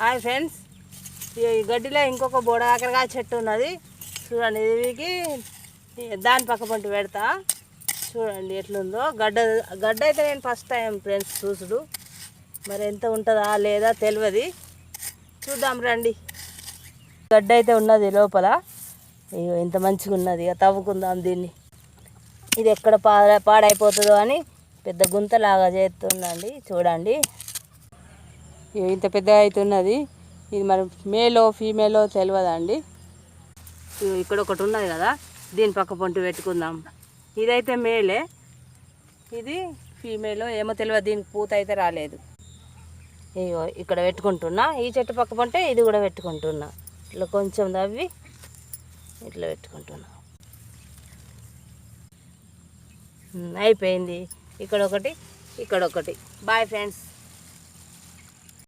Hi friends, ఈ గడ్డిలో ఇంకొక బోడాకరకాయ చెట్టు ఉన్నది చూడండి. ఇదికి దాని పక్క పంట పెడతా చూడండి ఎట్లుందో. గడ్డ అయితే నేను ఫస్ట్ టైం ఫ్రెండ్స్ చూసుడు, మరి ఎంత ఉంటుందా లేదా తెలియదు, చూద్దాం రండి. గడ్డ అయితే ఉన్నది లోపల, ఇంత మంచిగా ఉన్నది. ఇక తవ్వుకుందాం దీన్ని. ఇది ఎక్కడ పాడైపోతుందో అని పెద్ద గుంతలాగా చేస్తుందండి చూడండి. ఇంత పెద్దగా అవుతున్నది. ఇది మరి మేలో ఫీమేలో తెలియదండి. ఇక్కడ ఒకటి ఉన్నది కదా, దీని పక్క పొంటి పెట్టుకుందాం. ఇదైతే మేలే, ఇది ఫీమేలో ఏమో తెలియదు. దీనికి పూత అయితే రాలేదు. ఇగో ఇక్కడ పెట్టుకుంటున్నా. ఈ చెట్టు పక్క పొంటే ఇది కూడా పెట్టుకుంటున్నా. ఇట్లా కొంచెం తవ్వి ఇట్లా పెట్టుకుంటున్నా. అయిపోయింది. ఇక్కడ ఒకటి, ఇక్కడ ఒకటి. Bye friends.